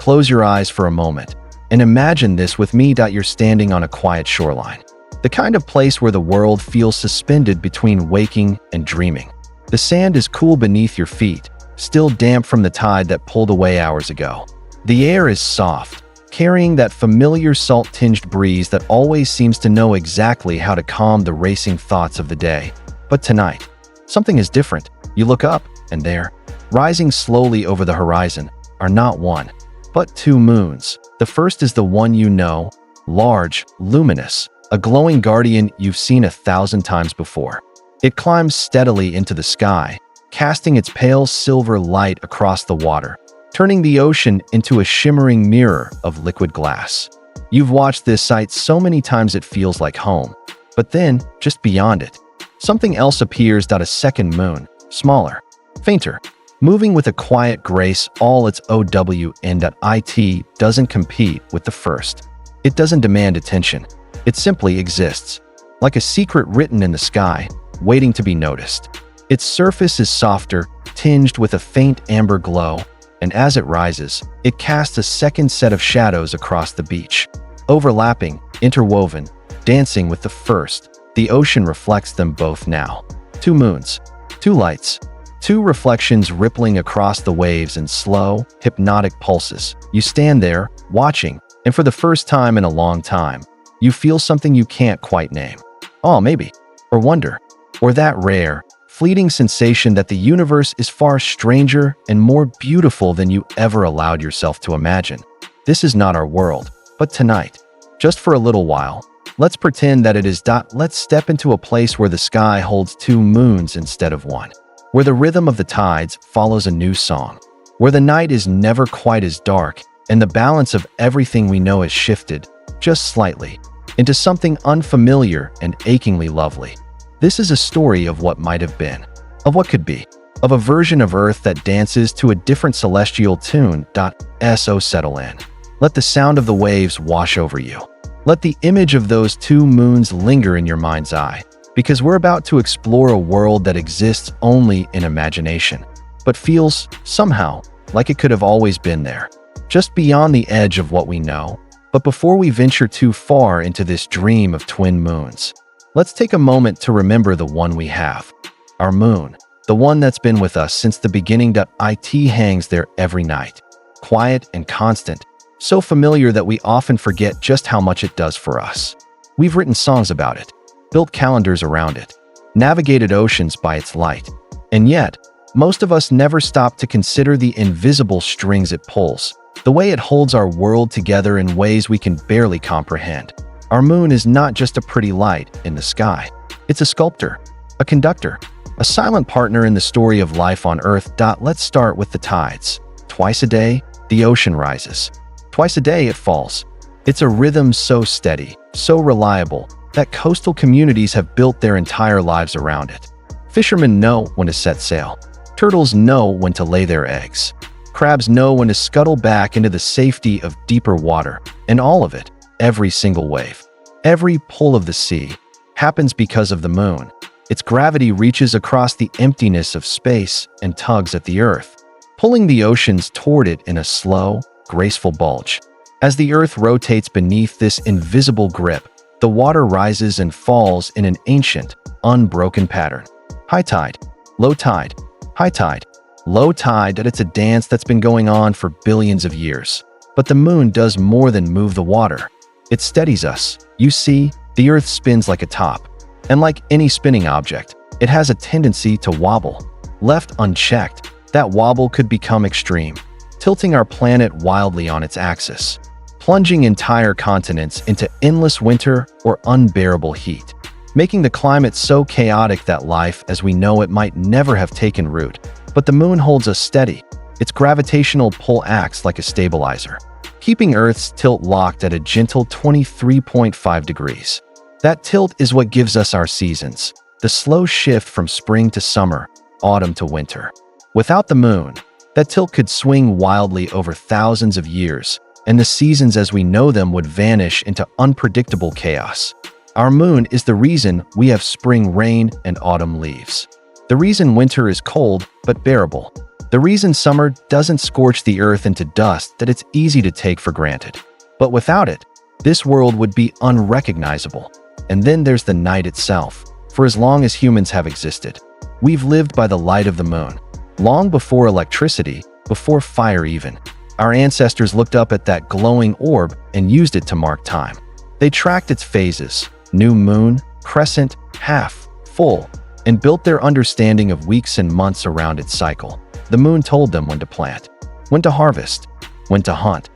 Close your eyes for a moment and imagine this with me. You're standing on a quiet shoreline, the kind of place where the world feels suspended between waking and dreaming. The sand is cool beneath your feet, still damp from the tide that pulled away hours ago. The air is soft, carrying that familiar salt-tinged breeze that always seems to know exactly how to calm the racing thoughts of the day. But tonight, something is different. You look up, and there, rising slowly over the horizon, are not one, but two moons. The first is the one you know, large, luminous, a glowing guardian you've seen 1,000 times before. It climbs steadily into the sky, casting its pale silver light across the water, turning the ocean into a shimmering mirror of liquid glass. You've watched this sight so many times it feels like home. But then, just beyond it, something else appears. A second moon, smaller, fainter, moving with a quiet grace. All its OWN.IT doesn't compete with the first. It doesn't demand attention. It simply exists, like a secret written in the sky, waiting to be noticed. Its surface is softer, tinged with a faint amber glow, and as it rises, it casts a second set of shadows across the beach. Overlapping, interwoven, dancing with the first, the ocean reflects them both now. Two moons, two lights, two reflections rippling across the waves in slow, hypnotic pulses. You stand there, watching, and for the first time in a long time, you feel something you can't quite name. Oh, maybe. Or wonder. Or that rare, fleeting sensation that the universe is far stranger and more beautiful than you ever allowed yourself to imagine. This is not our world, but tonight, just for a little while, let's pretend that it is. Let's step into a place where the sky holds two moons instead of one, where the rhythm of the tides follows a new song, where the night is never quite as dark and the balance of everything we know has shifted, just slightly, into something unfamiliar and achingly lovely. This is a story of what might have been, of what could be, of a version of Earth that dances to a different celestial tune. So settle in. Let the sound of the waves wash over you. Let the image of those two moons linger in your mind's eye, because we're about to explore a world that exists only in imagination, but feels, somehow, like it could have always been there, just beyond the edge of what we know. But before we venture too far into this dream of twin moons, let's take a moment to remember the one we have. Our moon, the one that's been with us since the beginning. It hangs there every night, quiet and constant, so familiar that we often forget just how much it does for us. We've written songs about it, built calendars around it, navigated oceans by its light, and yet, most of us never stop to consider the invisible strings it pulls, the way it holds our world together in ways we can barely comprehend. Our moon is not just a pretty light in the sky. It's a sculptor, a conductor, a silent partner in the story of life on Earth. Let's start with the tides. Twice a day, the ocean rises. Twice a day, it falls. It's a rhythm so steady, so reliable, that coastal communities have built their entire lives around it. Fishermen know when to set sail. Turtles know when to lay their eggs. Crabs know when to scuttle back into the safety of deeper water. And all of it, every single wave, every pull of the sea, happens because of the moon. Its gravity reaches across the emptiness of space and tugs at the Earth, pulling the oceans toward it in a slow, graceful bulge. As the Earth rotates beneath this invisible grip, the water rises and falls in an ancient, unbroken pattern. High tide, low tide, high tide, low tide. It's a dance that's been going on for billions of years. But the moon does more than move the water. It steadies us. You see, the Earth spins like a top. And like any spinning object, it has a tendency to wobble. Left unchecked, that wobble could become extreme, tilting our planet wildly on its axis, plunging entire continents into endless winter or unbearable heat, making the climate so chaotic that life as we know it might never have taken root. But the moon holds us steady. Its gravitational pull acts like a stabilizer, keeping Earth's tilt locked at a gentle 23.5 degrees. That tilt is what gives us our seasons, the slow shift from spring to summer, autumn to winter. Without the moon, that tilt could swing wildly over thousands of years, and the seasons as we know them would vanish into unpredictable chaos. Our moon is the reason we have spring rain and autumn leaves. The reason winter is cold but bearable. The reason summer doesn't scorch the earth into dust that it's easy to take for granted. But without it, this world would be unrecognizable. And then there's the night itself. For as long as humans have existed, we've lived by the light of the moon. Long before electricity, before fire even, our ancestors looked up at that glowing orb and used it to mark time. They tracked its phases, new moon, crescent, half, full, and built their understanding of weeks and months around its cycle. The moon told them when to plant, when to harvest, when to hunt.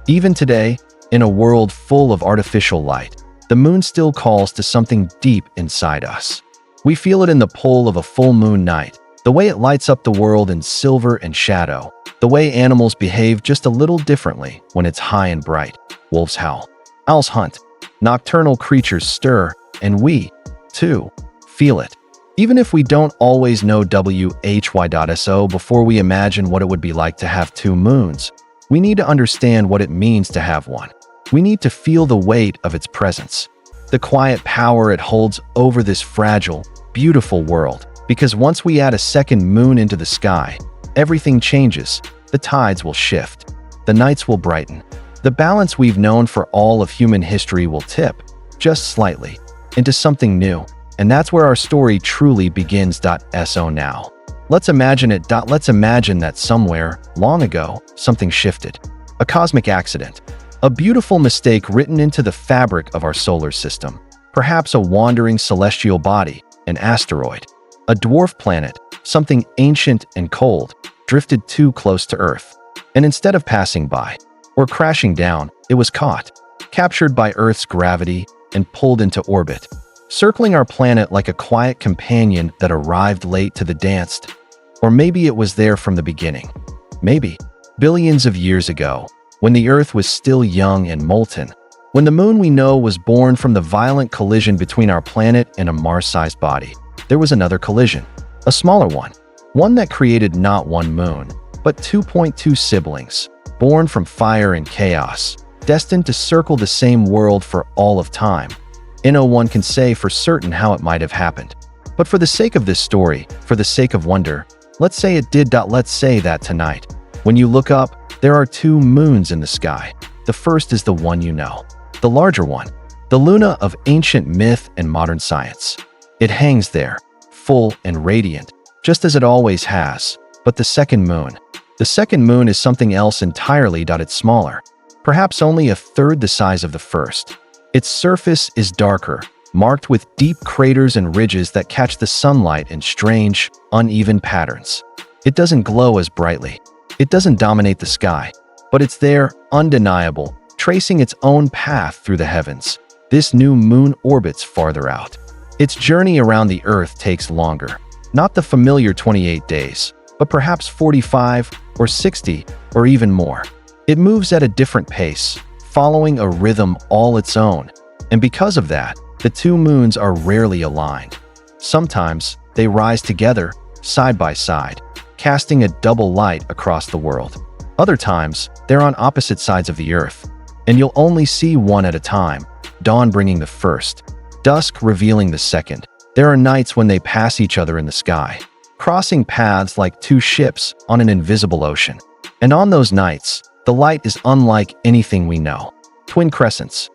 Even today, in a world full of artificial light, the moon still calls to something deep inside us. We feel it in the pull of a full moon night, the way it lights up the world in silver and shadow, the way animals behave just a little differently when it's high and bright. Wolves howl, owls hunt, nocturnal creatures stir, and we, too, feel it. Even if we don't always know why.so before we imagine what it would be like to have two moons, we need to understand what it means to have one. We need to feel the weight of its presence, the quiet power it holds over this fragile, beautiful world. Because once we add a second moon into the sky, everything changes. The tides will shift. The nights will brighten. The balance we've known for all of human history will tip, just slightly, into something new. And that's where our story truly begins.so now. Let's imagine it. Let's imagine that somewhere, long ago, something shifted. A cosmic accident. A beautiful mistake written into the fabric of our solar system. Perhaps a wandering celestial body, an asteroid. A dwarf planet, something ancient and cold, drifted too close to Earth. And instead of passing by, or crashing down, it was caught, captured by Earth's gravity, and pulled into orbit, circling our planet like a quiet companion that arrived late to the dance. Or maybe it was there from the beginning. Maybe, billions of years ago, when the Earth was still young and molten, when the moon we know was born from the violent collision between our planet and a Mars-sized body. There was another collision, a smaller one that created not one moon, but 2.2 siblings, born from fire and chaos, destined to circle the same world for all of time. No one can say for certain how it might have happened. But for the sake of this story, for the sake of wonder, let's say it did. Let's say that tonight, when you look up, there are two moons in the sky. The first is the one you know, the larger one, the Luna of ancient myth and modern science. It hangs there, full and radiant, just as it always has. But the second moon is something else entirely. It's smaller, perhaps only a third the size of the first. Its surface is darker, marked with deep craters and ridges that catch the sunlight in strange, uneven patterns. It doesn't glow as brightly. It doesn't dominate the sky, but it's there, undeniable, tracing its own path through the heavens. This new moon orbits farther out. Its journey around the Earth takes longer, not the familiar 28 days, but perhaps 45 or 60 or even more. It moves at a different pace, following a rhythm all its own, and because of that, the two moons are rarely aligned. Sometimes they rise together, side by side, casting a double light across the world. Other times, they're on opposite sides of the Earth, and you'll only see one at a time, dawn bringing the first, dusk revealing the second. There are nights when they pass each other in the sky, crossing paths like two ships on an invisible ocean. And on those nights, the light is unlike anything we know. Twin crescents,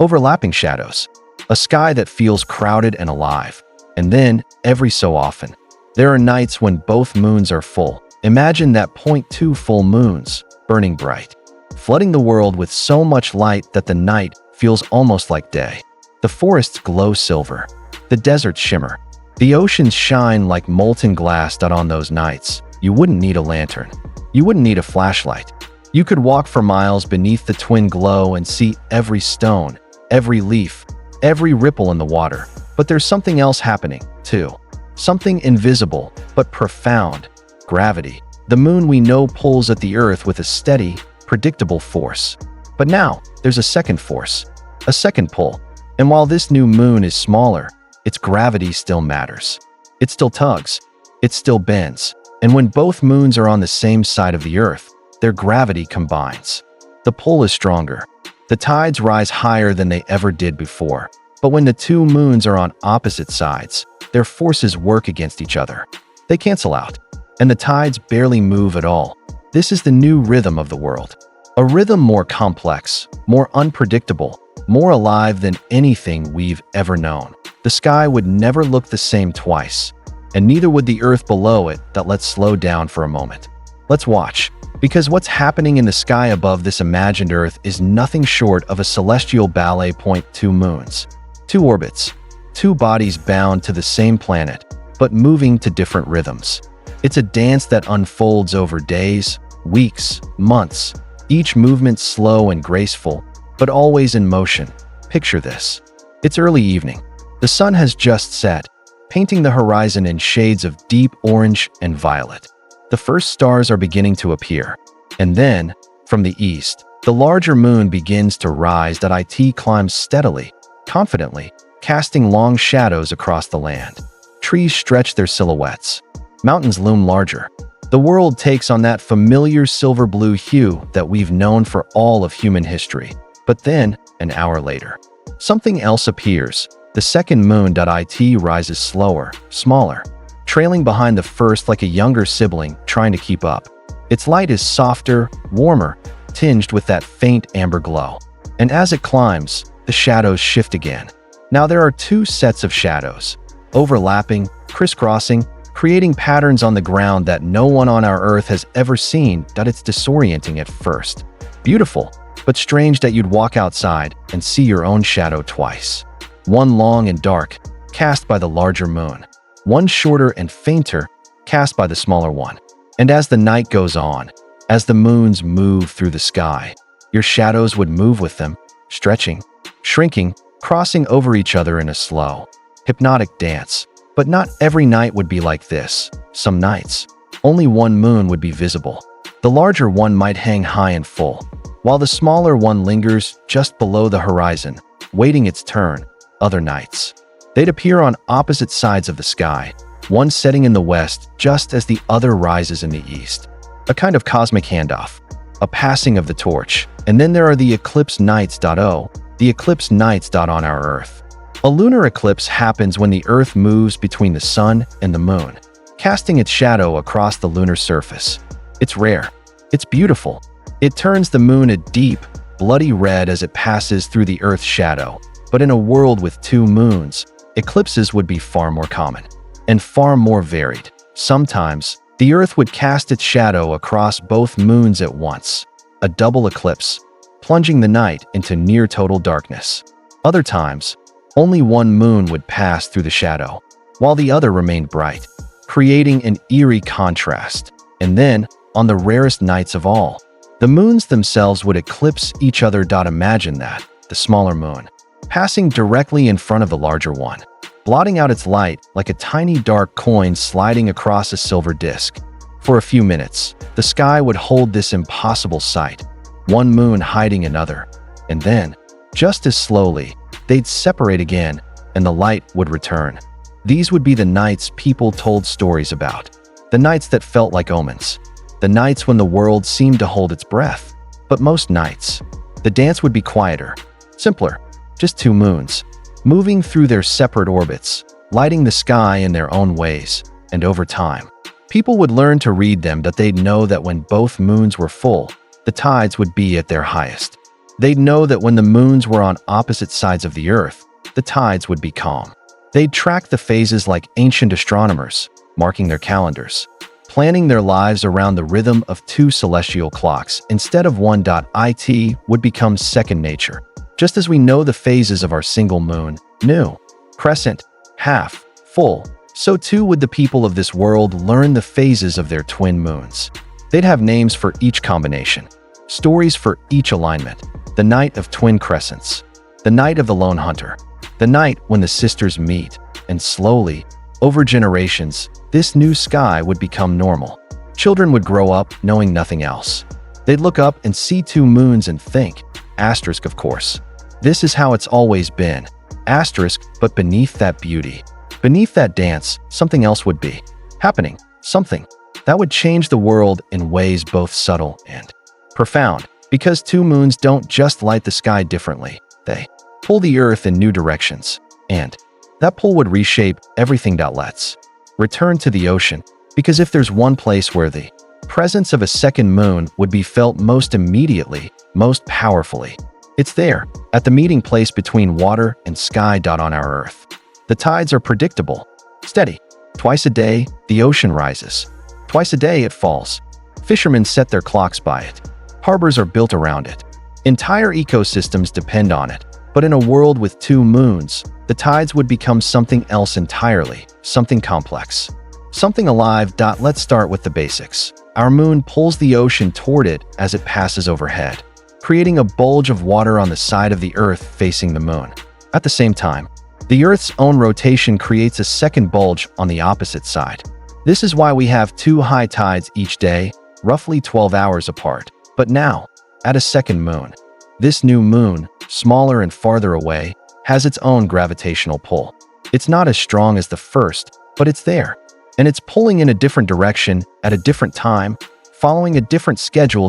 overlapping shadows, a sky that feels crowded and alive. And then, every so often, there are nights when both moons are full. Imagine that 0.2 full moons, burning bright, flooding the world with so much light that the night feels almost like day. The forests glow silver, the deserts shimmer, the oceans shine like molten glass. On those nights, you wouldn't need a lantern. You wouldn't need a flashlight. You could walk for miles beneath the twin glow and see every stone, every leaf, every ripple in the water. But there's something else happening, too. Something invisible, but profound. Gravity. The moon we know pulls at the Earth with a steady, predictable force. But now, there's a second force, a second pull. And while this new moon is smaller, its gravity still matters. It still tugs. It still bends. And when both moons are on the same side of the Earth, their gravity combines. The pull is stronger. The tides rise higher than they ever did before. But when the two moons are on opposite sides, their forces work against each other. They cancel out. and the tides barely move at all. This is the new rhythm of the world. A rhythm more complex, more unpredictable, more alive than anything we've ever known. The sky would never look the same twice, and neither would the earth below it. That let's slow down for a moment. Let's watch, because what's happening in the sky above this imagined earth is nothing short of a celestial ballet. Two moons, two orbits, two bodies bound to the same planet, but moving to different rhythms. It's a dance that unfolds over days, weeks, months, each movement slow and graceful, but always in motion. Picture this. It's early evening. The sun has just set, painting the horizon in shades of deep orange and violet. The first stars are beginning to appear. And then, from the east, the larger moon begins to rise. It climbs steadily, confidently, casting long shadows across the land. Trees stretch their silhouettes. Mountains loom larger. The world takes on that familiar silver-blue hue that we've known for all of human history. But then, an hour later, something else appears. The second moon. It rises slower, smaller, trailing behind the first like a younger sibling trying to keep up. Its light is softer, warmer, tinged with that faint amber glow. And as it climbs, the shadows shift again. Now there are two sets of shadows, overlapping, crisscrossing, creating patterns on the ground that no one on our earth has ever seen. It's disorienting at first. Beautiful, but strange that you'd walk outside and see your own shadow twice. One long and dark, cast by the larger moon. One shorter and fainter, cast by the smaller one. And as the night goes on, as the moons move through the sky, your shadows would move with them, stretching, shrinking, crossing over each other in a slow, hypnotic dance. But not every night would be like this. Some nights, only one moon would be visible. The larger one might hang high and full, while the smaller one lingers just below the horizon, waiting its turn. Other nights, they'd appear on opposite sides of the sky, one setting in the west just as the other rises in the east. A kind of cosmic handoff, a passing of the torch. And then there are the eclipse nights. The eclipse nights on our Earth. A lunar eclipse happens when the Earth moves between the sun and the moon, casting its shadow across the lunar surface. It's rare. It's beautiful. It turns the moon a deep, bloody red as it passes through the Earth's shadow. But in a world with two moons, eclipses would be far more common and far more varied. Sometimes, the Earth would cast its shadow across both moons at once, a double eclipse, plunging the night into near total darkness. Other times, only one moon would pass through the shadow, while the other remained bright, creating an eerie contrast. And then, on the rarest nights of all, the moons themselves would eclipse each other. Imagine that, the smaller moon, passing directly in front of the larger one, blotting out its light like a tiny dark coin sliding across a silver disc. For a few minutes, the sky would hold this impossible sight, one moon hiding another, and then, just as slowly, they'd separate again, and the light would return. These would be the nights people told stories about, the nights that felt like omens, the nights when the world seemed to hold its breath. But most nights, the dance would be quieter, simpler, just two moons, moving through their separate orbits, lighting the sky in their own ways. And over time, people would learn to read them. They'd know that when both moons were full, the tides would be at their highest. They'd know that when the moons were on opposite sides of the Earth, the tides would be calm. They'd track the phases like ancient astronomers, marking their calendars, planning their lives around the rhythm of two celestial clocks instead of one. It would become second nature. Just as we know the phases of our single moon, new, crescent, half, full, so too would the people of this world learn the phases of their twin moons. They'd have names for each combination, stories for each alignment. The night of twin crescents, the night of the lone hunter, the night when the sisters meet, and slowly, over generations, this new sky would become normal. Children would grow up knowing nothing else. They'd look up and see two moons and think, asterisk of course. This is how it's always been, asterisk, but beneath that beauty, beneath that dance, something else would be happening, something that would change the world in ways both subtle and profound. Because two moons don't just light the sky differently, they pull the Earth in new directions. And that pull would reshape everything. Let's return to the ocean, Because if there's one place where the presence of a second moon would be felt most immediately, most powerfully, it's there, at the meeting place between water and sky. On our Earth, the tides are predictable, steady. Twice a day, the ocean rises. Twice a day, it falls. Fishermen set their clocks by it. Harbors are built around it. Entire ecosystems depend on it. But in a world with two moons, the tides would become something else entirely, something complex, something alive. Let's start with the basics. Our moon pulls the ocean toward it as it passes overhead, creating a bulge of water on the side of the Earth facing the moon. At the same time, the Earth's own rotation creates a second bulge on the opposite side. This is why we have two high tides each day, roughly 12 hours apart. But now, at a second moon, this new moon, smaller and farther away, has its own gravitational pull. It's not as strong as the first, but it's there. And it's pulling in a different direction at a different time, following a different schedule.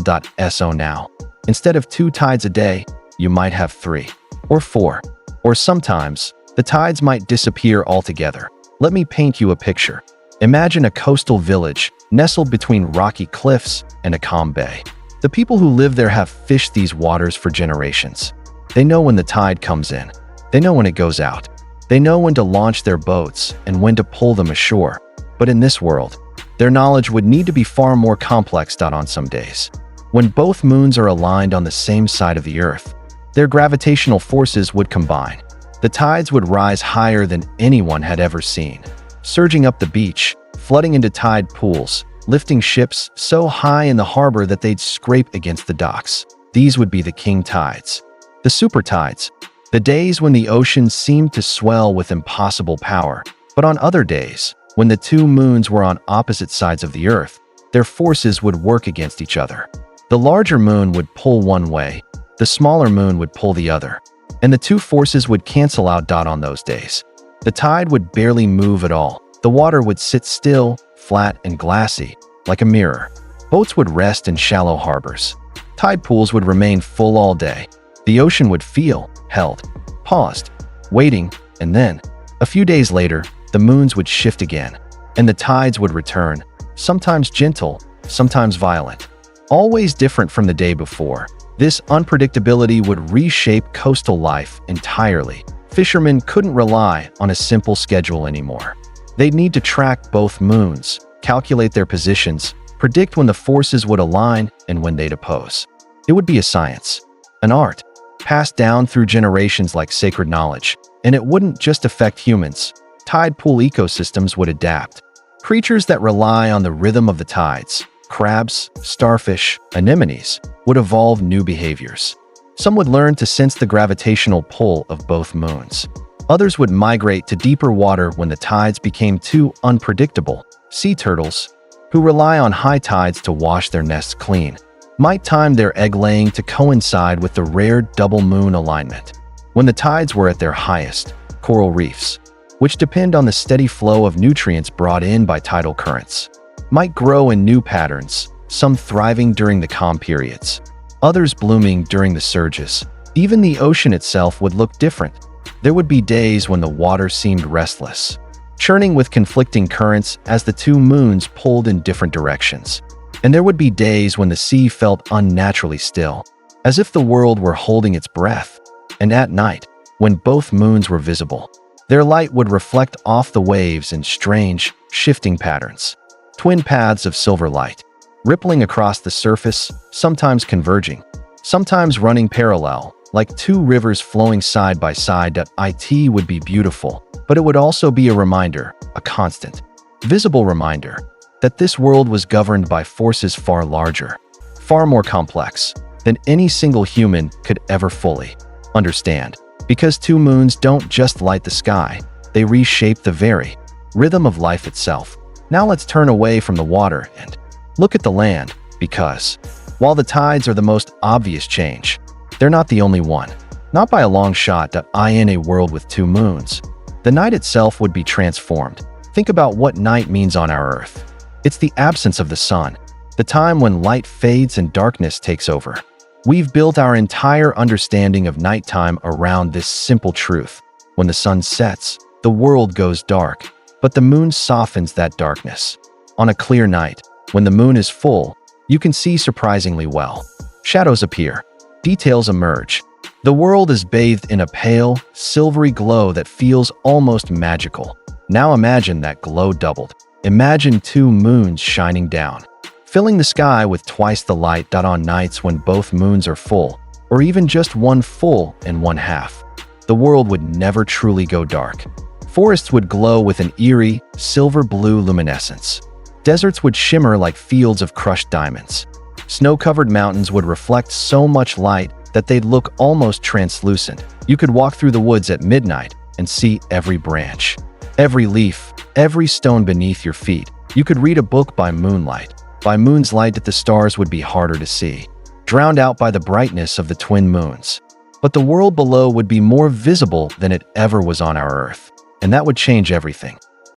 So now, instead of two tides a day, you might have 3 or 4, or sometimes, the tides might disappear altogether. Let me paint you a picture. Imagine a coastal village nestled between rocky cliffs and a calm bay. The people who live there have fished these waters for generations. They know when the tide comes in. They know when it goes out. They know when to launch their boats and when to pull them ashore. But in this world, their knowledge would need to be far more complex. On some days, when both moons are aligned on the same side of the Earth, their gravitational forces would combine. The tides would rise higher than anyone had ever seen, surging up the beach, flooding into tide pools, lifting ships so high in the harbor that they'd scrape against the docks. These would be the king tides. The super tides, the days when the ocean seemed to swell with impossible power. But on other days, when the two moons were on opposite sides of the Earth, their forces would work against each other. The larger moon would pull one way, the smaller moon would pull the other, and the two forces would cancel out. On those days, the tide would barely move at all. The water would sit still, flat and glassy, like a mirror. Boats would rest in shallow harbors. Tide pools would remain full all day. The ocean would feel held, paused, waiting, and then, a few days later, the moons would shift again, and the tides would return, sometimes gentle, sometimes violent, always different from the day before. This unpredictability would reshape coastal life entirely. Fishermen couldn't rely on a simple schedule anymore. They'd need to track both moons, calculate their positions, predict when the forces would align and when they'd oppose. It would be a science, an art, passed down through generations like sacred knowledge. And it wouldn't just affect humans. Tide pool ecosystems would adapt. Creatures that rely on the rhythm of the tides, crabs, starfish, anemones, would evolve new behaviors. Some would learn to sense the gravitational pull of both moons. Others would migrate to deeper water when the tides became too unpredictable. Sea turtles, who rely on high tides to wash their nests clean, might time their egg-laying to coincide with the rare double moon alignment. When the tides were at their highest, coral reefs, which depend on the steady flow of nutrients brought in by tidal currents, might grow in new patterns, some thriving during the calm periods, others blooming during the surges. Even the ocean itself would look different. There would be days when the water seemed restless, churning with conflicting currents as the two moons pulled in different directions. And there would be days when the sea felt unnaturally still, as if the world were holding its breath. And at night, when both moons were visible, their light would reflect off the waves in strange, shifting patterns. Twin paths of silver light, rippling across the surface, sometimes converging, sometimes running parallel, like two rivers flowing side by side. It would be beautiful, but it would also be a reminder, a constant, visible reminder, that this world was governed by forces far larger, far more complex, than any single human could ever fully understand. Because two moons don't just light the sky, they reshape the very rhythm of life itself. Now let's turn away from the water and look at the land, because while the tides are the most obvious change, they're not the only one. Not by a long shot. In a world with two moons, the night itself would be transformed. Think about what night means on our Earth. It's the absence of the sun, the time when light fades and darkness takes over. We've built our entire understanding of nighttime around this simple truth. When the sun sets, the world goes dark, but the moon softens that darkness. On a clear night, when the moon is full, you can see surprisingly well. Shadows appear. Details emerge. The world is bathed in a pale, silvery glow that feels almost magical. Now imagine that glow doubled. Imagine two moons shining down, filling the sky with twice the light. On nights when both moons are full, or even just one full and one half, the world would never truly go dark. Forests would glow with an eerie, silver-blue luminescence. Deserts would shimmer like fields of crushed diamonds. Snow-covered mountains would reflect so much light that they'd look almost translucent. You could walk through the woods at midnight and see every branch, every leaf, every stone beneath your feet. You could read a book by moonlight. By moon's light, the stars would be harder to see, drowned out by the brightness of the twin moons. But the world below would be more visible than it ever was on our Earth, and that would change everything.